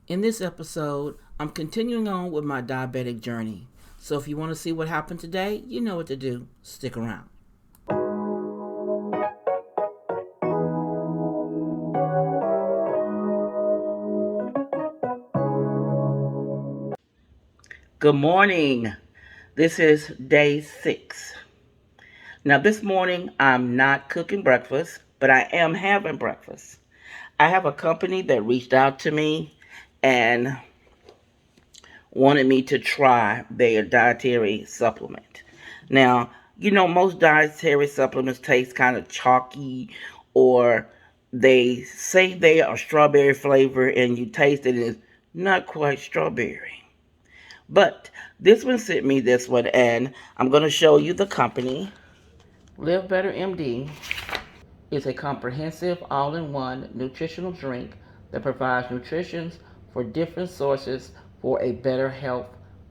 In this episode, I'm continuing on with my diabetic journey. So if you want to see what happened today, you know what to do. Stick around. Good morning. This is day 6. Now, this morning, I'm not cooking breakfast, but I am having breakfast. I have a company that reached out to me and wanted me to try their dietary supplement. Now, most dietary supplements taste kind of chalky, or they say they are strawberry flavor and you taste it, it's not quite strawberry. But this one sent me this one, and I'm going to show you the company. Live Better MD is a comprehensive all-in-one nutritional drink that provides nutrition for different sources for a better health,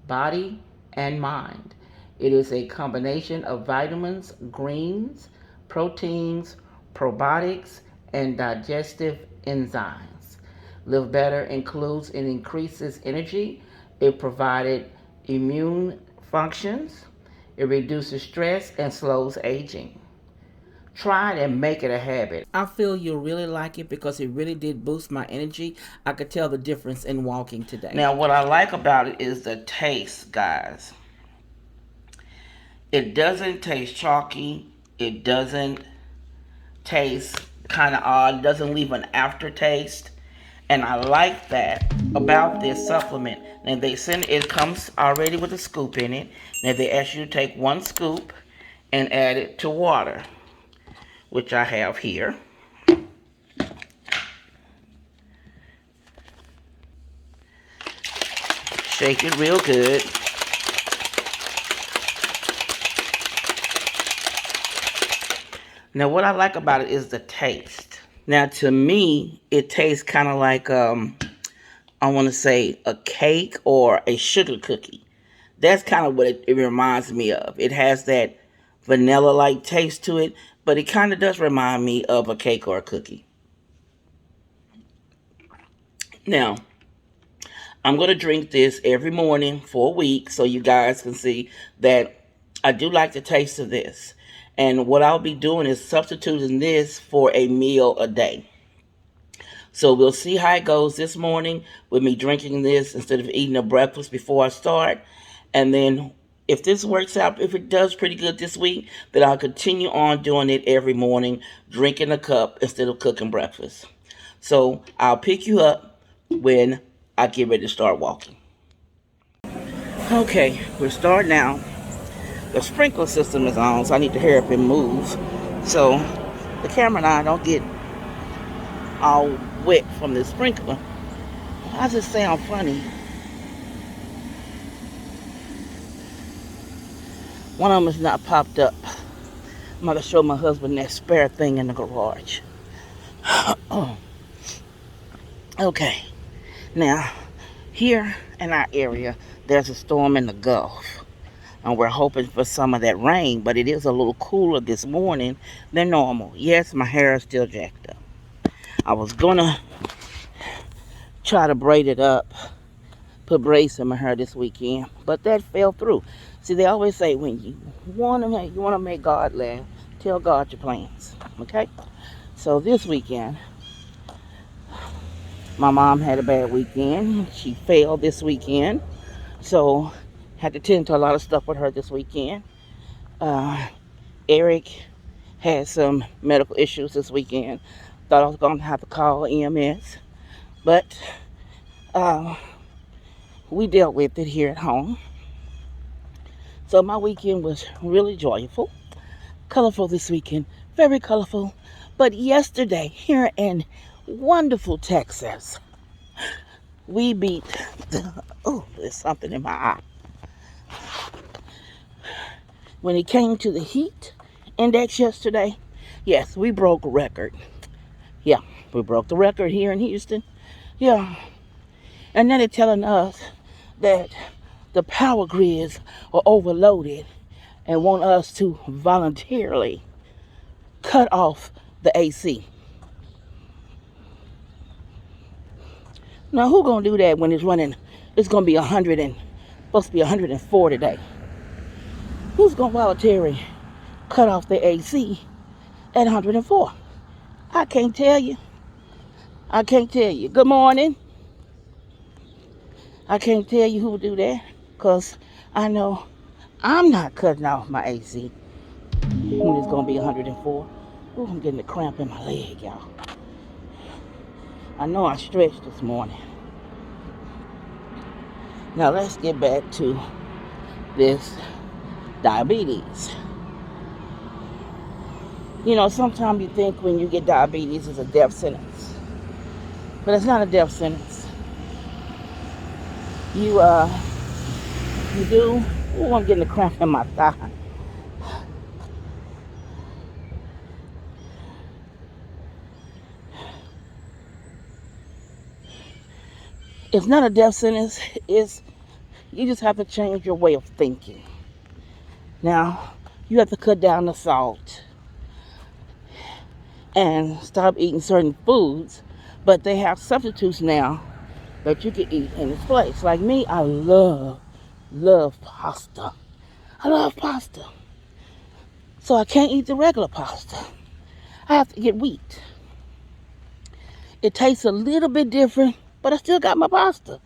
body, and mind. It is a combination of vitamins, greens, proteins, probiotics, and digestive enzymes. Live Better includes and increases energy. It provided immune functions. It reduces stress and slows aging. Try it and make it a habit. I feel you'll really like it because it really did boost my energy. I could tell the difference in walking today. Now, what I like about it is the taste, guys. It doesn't taste chalky. It doesn't taste kind of odd. It doesn't leave an aftertaste. And I like that about this supplement. Now, it comes already with a scoop in it. Now, they ask you to take 1 scoop and add it to water, which I have here. Shake it real good. Now, what I like about it is the taste. Now, to me, it tastes kind of like, I want to say, a cake or a sugar cookie. That's kind of what it reminds me of. It has that vanilla-like taste to it, but it kind of does remind me of a cake or a cookie. Now, I'm going to drink this every morning for a week so you guys can see that I do like the taste of this. And what I'll be doing is substituting this for a meal a day. So we'll see how it goes this morning with me drinking this instead of eating a breakfast before I start. And then if this works out, if it does pretty good this week, then I'll continue on doing it every morning, drinking a cup instead of cooking breakfast. So I'll pick you up when I get ready to start walking. Okay, we're starting now. The sprinkler system is on, so I need to hurry up and move so the camera and I don't get all wet from the sprinkler. I just sound funny. One of them is not popped up. I'm going to show my husband that spare thing in the garage. Oh. Okay. Now, here in our area, there's a storm in the Gulf. And we're hoping for some of that rain, but it is a little cooler this morning than normal. Yes, my hair is still jacked up. I was going to try to braid it up, put braids in my hair this weekend, but that fell through. See, they always say when you want to make God laugh, tell God your plans, okay? So this weekend, my mom had a bad weekend. She failed this weekend, so had to tend to a lot of stuff with her this weekend. Eric had some medical issues this weekend. Thought I was going to have to call EMS, but we dealt with it here at home. So my weekend was really joyful, colorful this weekend, very colorful. But yesterday, here in wonderful Texas, we beat there's something in my eye. When it came to the heat index yesterday, yes, we broke a record. Yeah, we broke the record here in Houston. Yeah. And then they're telling us that the power grids are overloaded and want us to voluntarily cut off the AC. Now, who gonna do that when it's running? It's gonna be 100 and supposed to be 104 today. Who's gonna voluntarily cut off the AC at 104? I can't tell you. I can't tell you. Good morning. I can't tell you who would do that, because I know I'm not cutting off my AC when it's going to be 104. Ooh, I'm getting a cramp in my leg, y'all. I know I stretched this morning. Now let's get back to this diabetes. You know, sometimes you think when you get diabetes it's a death sentence. But it's not a death sentence. You do. Oh, I'm getting a cramp in my thigh. It's not a death sentence. You just have to change your way of thinking. Now, you have to cut down the salt and stop eating certain foods, but they have substitutes now that you can eat in its place. Like me, I love pasta. I love pasta. So I can't eat the regular pasta. I have to get wheat. It tastes a little bit different, but I still got my pasta.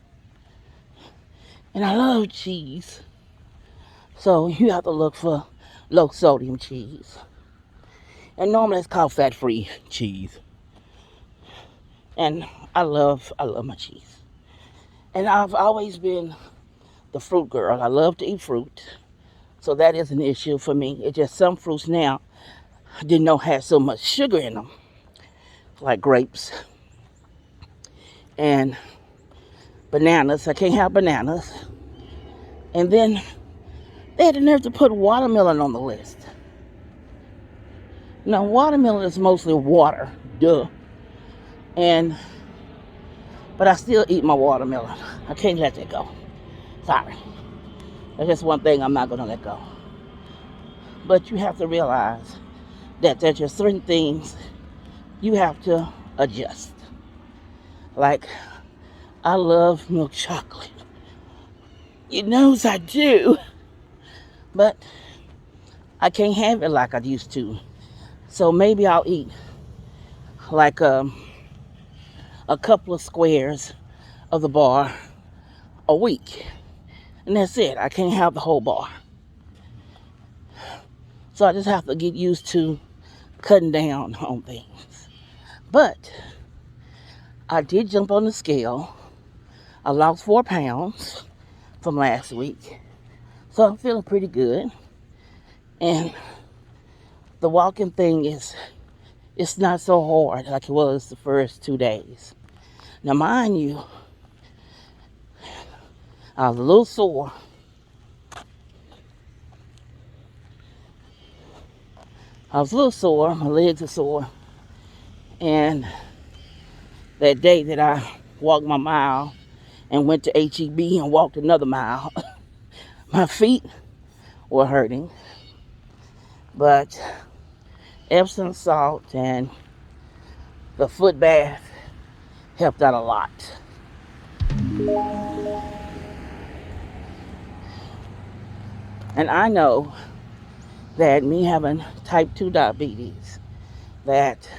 And I love cheese. So you have to look for low sodium cheese. And normally it's called fat-free cheese. And I love my cheese. And I've always been the fruit girl. I love to eat fruit. So that is an issue for me. It's just some fruits now I didn't know had so much sugar in them. Like grapes and bananas. I can't have bananas. And then they had the nerve to put watermelon on the list. Now, watermelon is mostly water, duh. But I still eat my watermelon. I can't let that go. Sorry. That's just one thing I'm not going to let go. But you have to realize that there's just certain things you have to adjust. Like, I love milk chocolate. You knows I do. But I can't have it like I used to. So maybe I'll eat like a couple of squares of the bar a week. And that's it. I can't have the whole bar. So I just have to get used to cutting down on things. But I did jump on the scale. I lost 4 pounds from last week. So I'm feeling pretty good. And the walking thing it's not so hard like it was the first 2 days. Now, mind you, I was a little sore. My legs are sore. And that day that I walked my mile and went to HEB and walked another mile, my feet were hurting. But Epsom salt and the foot bath helped out a lot. And I know that me having type 2 diabetes, that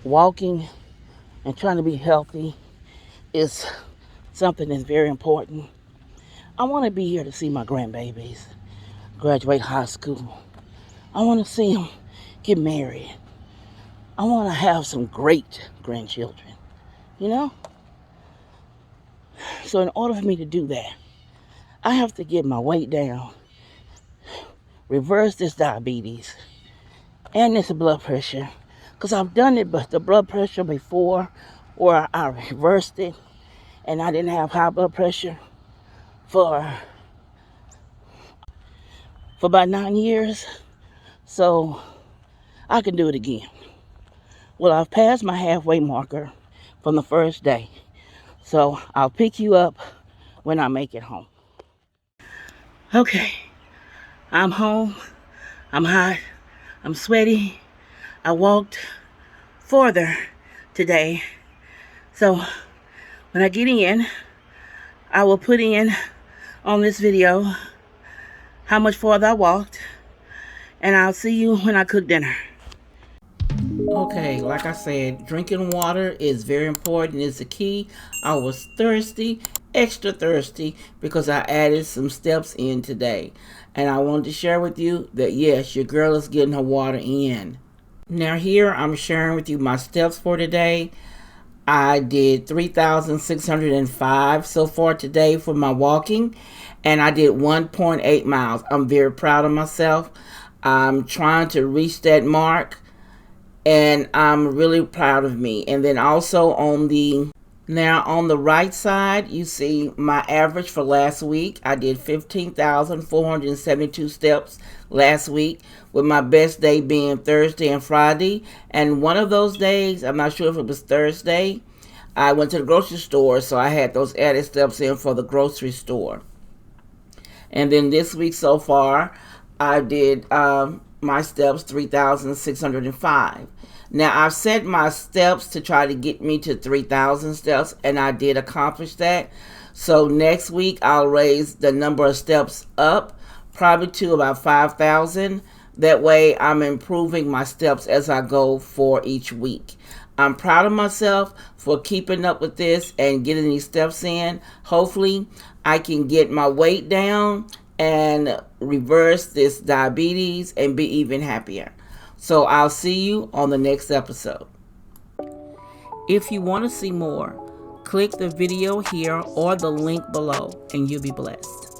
walking and trying to be healthy is something that's very important. I want to be here to see my grandbabies graduate high school. I want to see them get married. I want to have some great grandchildren, you know? So in order for me to do that, I have to get my weight down, reverse this diabetes and this blood pressure. Because I've done it, but the blood pressure before, or I reversed it, and I didn't have high blood pressure for about 9 years. So I can do it again. Well, I've passed my halfway marker from the first day. So I'll pick you up when I make it home. Okay, I'm home. I'm hot. I'm sweaty. I walked farther today. So When I get in, I will put in on this video how much farther I walked, and I'll see you when I cook dinner. Okay, like I said, drinking water is very important. It's the key. I was thirsty, extra thirsty, because I added some steps in today. And I wanted to share with you that yes, your girl is getting her water in. Now here I'm sharing with you my steps for today. I did 3,605 so far today for my walking, and I did 1.8 miles. I'm very proud of myself. I'm trying to reach that mark, and I'm really proud of me. And then also on the right side, you see my average for last week. I did 15,472 steps last week, with my best day being Thursday and Friday. And one of those days, I'm not sure if it was Thursday, I went to the grocery store, so I had those added steps in for the grocery store. And then this week so far, I did my steps 3,605. Now, I've set my steps to try to get me to 3,000 steps, and I did accomplish that. So next week, I'll raise the number of steps up, probably to about 5,000. That way, I'm improving my steps as I go for each week. I'm proud of myself for keeping up with this and getting these steps in. Hopefully, I can get my weight down and reverse this diabetes and be even happier. So I'll see you on the next episode. If you want to see more, click the video here or the link below and you'll be blessed.